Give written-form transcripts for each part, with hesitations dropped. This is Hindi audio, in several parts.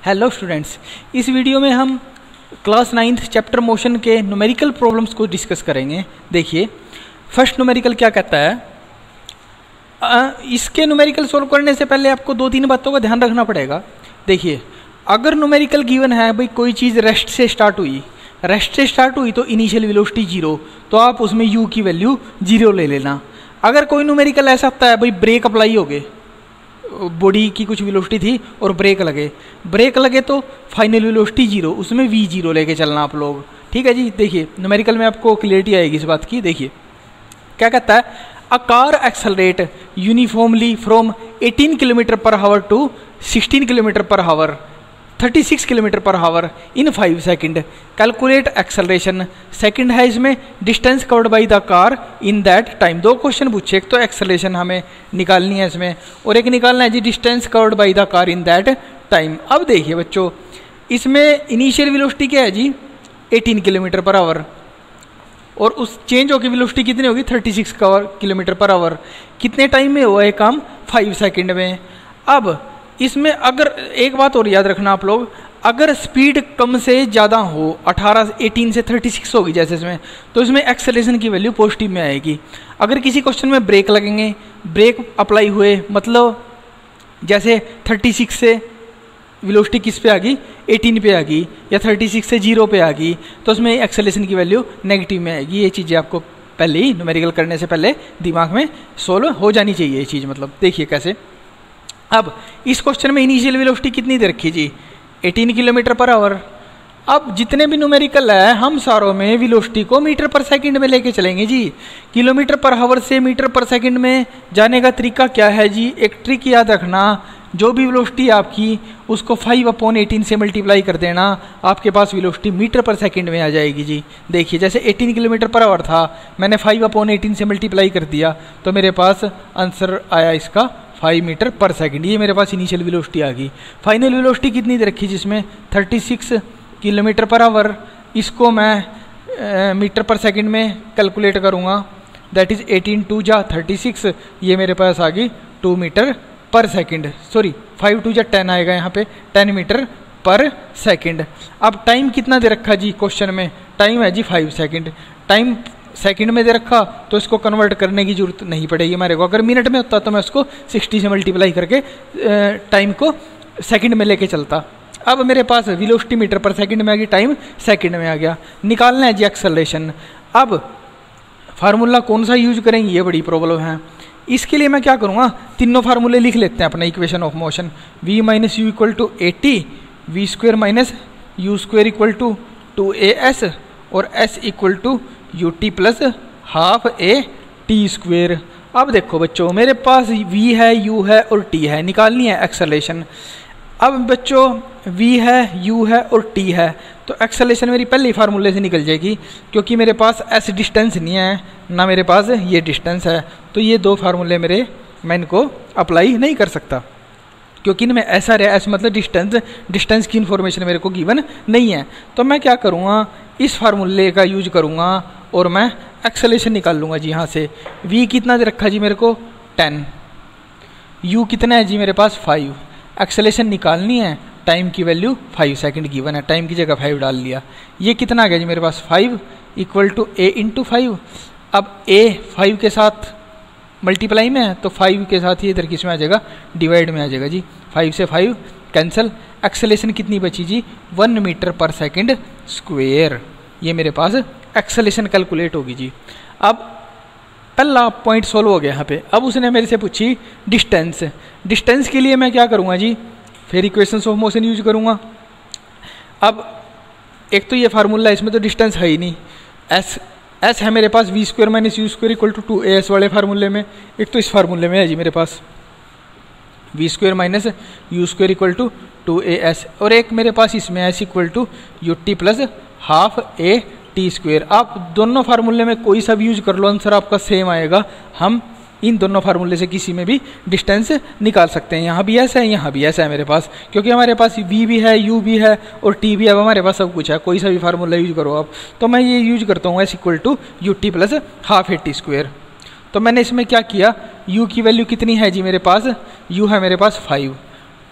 हेलो स्टूडेंट्स, इस वीडियो में हम क्लास 9th चैप्टर मोशन के न्यूमेरिकल प्रॉब्लम्स को डिस्कस करेंगे। देखिए फर्स्ट न्यूमेरिकल क्या कहता है। इसके न्यूमेरिकल सोल्व करने से पहले आपको दो तीन बातों का ध्यान रखना पड़ेगा। देखिए अगर न्यूमेरिकल गिवन है भाई कोई चीज़ रेस्ट से स्टार्ट हुई तो इनिशियल वेलोसिटी 0, तो आप उसमें u की वैल्यू 0 ले लेना। अगर कोई न्यूमेरिकल ऐसा होता है भाई ब्रेक अप्लाई हो गए, बॉडी की कुछ वेलोसिटी थी और ब्रेक लगे तो फाइनल वेलोसिटी 0, उसमें v0 लेके चलना आप लोग। ठीक है जी। देखिए न्यूमेरिकल में आपको क्लियरिटी आएगी इस बात की। देखिए क्या कहता है, a car accelerate uniformly from 18 kilometre पर हावर टू 16 किलोमीटर पर हावर 36 किलोमीटर पर हावर इन 5 सेकेंड। Calculate acceleration. सेकंड है इसमें distance covered by the car in that time. दो क्वेश्चन पूछे, एक तो एक्सेलरेशन हमें निकालनी है इसमें और एक निकालना है जी distance covered by the car in that time. अब देखिए बच्चों, इसमें इनिशियल वेलोसिटी क्या है जी 18 किलोमीटर पर आवर और उस चेंज होकर वेलोसिटी कितनी होगी 36 किलोमीटर पर आवर। कितने टाइम में हुआ है काम 5 सेकेंड में। अब इसमें अगर एक बात और याद रखना आप लोग, अगर स्पीड कम से ज़्यादा हो 18 से 36 होगी जैसे इसमें, तो इसमें एक्सेलरेशन की वैल्यू पॉजिटिव में आएगी। अगर किसी क्वेश्चन में ब्रेक लगेंगे, ब्रेक अप्लाई हुए मतलब जैसे 36 से वेलोसिटी किस पे आ गई 18 पे आ गई या 36 से 0 पे आ गई, तो उसमें एक्सेलरेशन की वैल्यू नेगेटिव में आएगी। ये चीज़ें आपको पहले ही न्यूमेरिकल करने से पहले दिमाग में सोल्व हो जानी चाहिए ये चीज़। मतलब देखिए कैसे। अब इस क्वेश्चन में इनिशियल वेलोसिटी कितनी दे रखी जी 18 किलोमीटर पर आवर। अब जितने भी न्यूमेरिकल है हम सारों में वेलोसिटी को मीटर पर सेकंड में लेके चलेंगे जी। किलोमीटर पर आवर से मीटर पर सेकंड में जाने का तरीका क्या है जी, एक ट्रिक याद रखना, जो भी वेलोसिटी आपकी उसको 5/18 से मल्टीप्लाई कर देना, आपके पास वेलोसिटी मीटर पर सेकंड में आ जाएगी जी। देखिए जैसे 18 किलोमीटर पर आवर था, मैंने 5/18 से मल्टीप्लाई कर दिया तो मेरे पास आंसर आया इसका 5 मीटर पर सेकंड। ये मेरे पास इनिशियल वेलोसिटी आ गई। फाइनल वेलोसिटी कितनी दे रखी जिसमें 36 किलोमीटर पर आवर। इसको मैं मीटर पर सेकंड में कैलकुलेट करूँगा, दैट इज़ 18 2 जा 36, ये मेरे पास आ गई 2 मीटर पर सेकंड। सॉरी 5 2 जा 10 आएगा यहाँ पे 10 मीटर पर सेकंड। अब टाइम कितना दे रखा जी क्वेश्चन में, टाइम है जी 5 सेकंड। टाइम सेकंड में दे रखा तो इसको कन्वर्ट करने की जरूरत नहीं पड़ेगी मेरे को। अगर मिनट में होता तो मैं उसको 60 से मल्टीप्लाई करके टाइम को सेकंड में लेके चलता। अब मेरे पास वेलोसिटी मीटर पर सेकंड में आ गई, टाइम सेकंड में आ गया। निकालना है जी एक्सेलरेशन। अब फार्मूला कौन सा यूज करेंगे ये बड़ी प्रॉब्लम है। इसके लिए मैं क्या करूँगा, तीनों फार्मूले लिख लेते हैं अपना equation of motion. v minus you equal to 80, v square minus you square equal to 2as और s equal to U T plus half A T square. अब देखो बच्चों मेरे पास v है, u है और t है, निकालनी है एक्सेलरेशन। अब बच्चों v है, u है और t है, तो एक्सेलरेशन मेरी पहले ही फार्मूले से निकल जाएगी, क्योंकि मेरे पास s डिस्टेंस नहीं है ना मेरे पास ये डिस्टेंस है, तो ये दो फार्मूले मैं इनको अप्लाई नहीं कर सकता, क्योंकि इनमें ऐसा रहा एस मतलब डिस्टेंस की इन्फॉर्मेशन मेरे को गिवन नहीं है। तो मैं क्या करूँगा, इस फार्मूले का यूज करूँगा और मैं एक्सेलरेशन निकाल लूँगा जी। यहाँ से v कितना दे रखा जी मेरे को 10, u कितना है जी मेरे पास 5। एक्सेलरेशन निकालनी है, टाइम की वैल्यू 5 सेकंड गिवन है, टाइम की जगह 5 डाल लिया। ये कितना आ गया जी मेरे पास 5 इक्वल टू a इंटू 5। अब a 5 के साथ मल्टीप्लाई में है तो 5 के साथ ये इधर किस में आ जाएगा डिवाइड में आ जाएगा जी। 5 से 5 कैंसिल। एक्सेलरेशन कितनी बची जी 1 मीटर पर सेकंड स्क्वेयर। ये मेरे पास एक्सेलरेशन कैलकुलेट होगी जी। अब पहला पॉइंट सोल्व हो गया यहाँ पे। अब उसने मेरे से पूछी डिस्टेंस। डिस्टेंस के लिए मैं क्या करूँगा जी, फिर इक्वेशंस ऑफ मोशन यूज करूँगा। अब एक तो ये फार्मूला, इसमें तो डिस्टेंस है ही नहीं, एस है मेरे पास V square minus you square equal to 2as वाले फार्मूले में। एक तो इस फार्मूले में है जी मेरे पास V square minus you square equal to 2as, और एक मेरे पास इसमें S equal to U T plus half A T square. आप दोनों फार्मूले में कोई सा भी यूज कर लो, आंसर आपका सेम आएगा। हम इन दोनों फार्मूले से किसी में भी डिस्टेंस निकाल सकते हैं। यहाँ भी ऐसा है, यहाँ भी ऐसा है मेरे पास, क्योंकि हमारे पास v भी है, u भी है और t भी है। अब हमारे पास सब कुछ है, कोई सा भी फार्मूला यूज करो आप। तो मैं ये यूज करता हूँ s equal to U T plus half A T square. तो मैंने इसमें क्या किया, u की वैल्यू कितनी है जी मेरे पास, u है मेरे पास 5,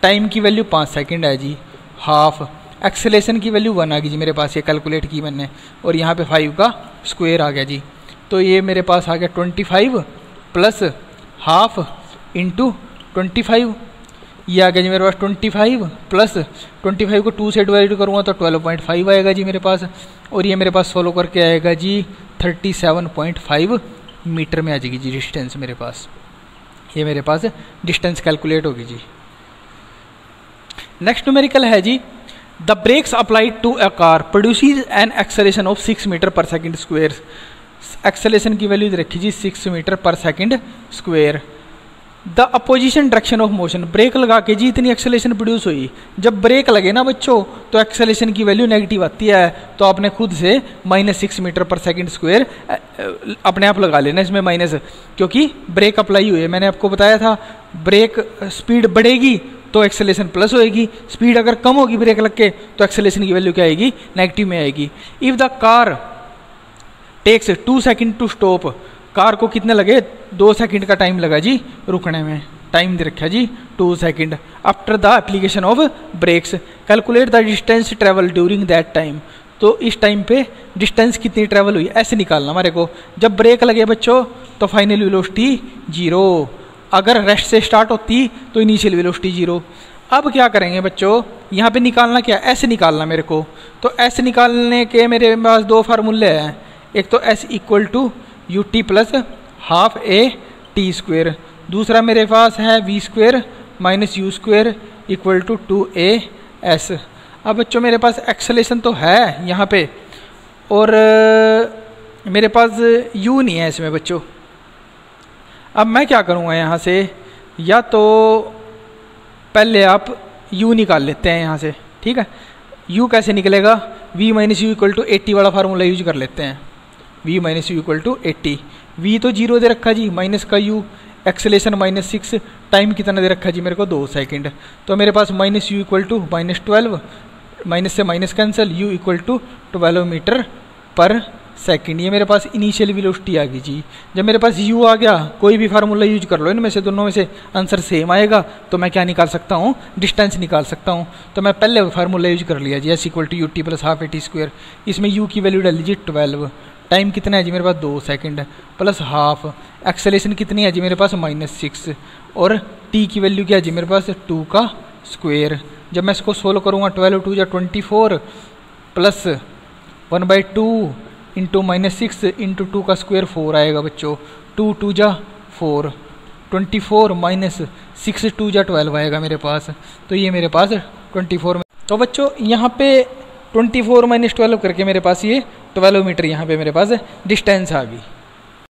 टाइम की वैल्यू 5 सेकेंड है जी, हाफ, एक्सेलेरेशन की वैल्यू 1 आ गई जी मेरे पास, ये कैलकुलेट की मैंने, और यहाँ पे 5 का स्क्वायर आ गया जी। तो ये मेरे पास आ गया 25 प्लस हाफ इंटू 25, ये आ गया जी मेरे पास 25 प्लस 25 को 2 से डिवाइड करूँगा तो 12.5 आएगा जी मेरे पास, और ये मेरे पास सोल्व करके आएगा जी 37.5 मीटर में आ जाएगी जी डिस्टेंस मेरे पास। ये मेरे पास डिस्टेंस कैलकुलेट होगी जी। नेक्स्ट न्यूमेरिकल है जी, the brakes applied to a car produces an acceleration of 6 metre per second square. Acceleration की वैल्यू रखी जी 6 metre per second square. The opposition direction of motion, brake लगा के जी इतनी एक्सेलरेशन प्रोड्यूस हुई। जब ब्रेक लगे ना बच्चों तो एक्सेलरेशन की वैल्यू नेगेटिव आती है, तो आपने खुद से -6 मीटर पर सेकंड स्क्वायर अपने आप लगा लेना इसमें माइनस, क्योंकि ब्रेक अप्लाई हुई है। मैंने आपको बताया था ब्रेक स्पीड बढ़ेगी तो एक्सेलरेशन प्लस होएगी, स्पीड अगर कम होगी ब्रेक लग के तो एक्सेलरेशन की वैल्यू क्या आएगी, नेगेटिव में आएगी। If the car takes 2 second to stop, car को कितने लगे 2 सेकंड का टाइम लगा जी रुकने में, टाइम दे रखा जी 2 second. After the application of brakes calculate the distance travel during that time, तो इस टाइम पे डिस्टेंस कितनी ट्रेवल हुई ऐसे निकालना हमारे को। जब ब्रेक लगे बच्चों तो फाइनल वेलोसिटी 0, अगर रेस्ट से स्टार्ट होती तो इनिशियल वेलोसिटी 0। अब क्या करेंगे बच्चों, यहाँ पे निकालना क्या, ऐसे निकालना मेरे को। तो ऐसे निकालने के मेरे पास 2 फार्मूले हैं, एक तो S equal to U T plus half A T square, दूसरा मेरे पास है v square minus you square equal to 2AS। अब बच्चों मेरे पास एक्सेलरेशन तो है यहाँ पे, और मेरे पास यू नहीं है इसमें बच्चों। अब मैं क्या करूँगा यहाँ से, या तो पहले आप u निकाल लेते हैं यहाँ से, ठीक है। u कैसे निकलेगा, v minus you equal to 80 वाला फार्मूला यूज कर लेते हैं, v minus you equal to 80। v तो 0 दे रखा जी, माइनस का u, एक्सेलेरेशन -6, टाइम कितना दे रखा जी मेरे को 2 सेकंड। तो मेरे पास minus you equal to -12, minus से minus cancel, u equal to 12 metre per second. ये मेरे पास इनिशियल वेलोसिटी आ गई जी। जब मेरे पास u आ गया, कोई भी फार्मूला यूज कर लो, इनमें से दोनों में से आंसर सेम आएगा, तो मैं क्या निकाल सकता हूँ, डिस्टेंस निकाल सकता हूँ। तो मैं पहले फार्मूला यूज कर लिया जी, S equal to U T plus half A t square. इसमें u की वैल्यू डाल लीजिए 12, टाइम कितना है जी मेरे पास 2 सेकंड, प्लस हाफ, एक्सेलरेशन कितनी है जी मेरे पास -6, और t की वैल्यू क्या है जी मेरे पास 2 का स्क्वायर। जब मैं इसको सोल्व करूँगा 12 2 जा 24 प्लस 1/2 इंटू -6 इंटू 2 का स्क्वायर 4 आएगा बच्चों, 2 2 जा 4, 24 माइनस 6 2 जा 12 आएगा मेरे पास। तो ये मेरे पास 24 में, तो बच्चों यहाँ पे 24 - 12 करके मेरे पास ये 12 मीटर यहाँ पे मेरे पास डिस्टेंस आ गई।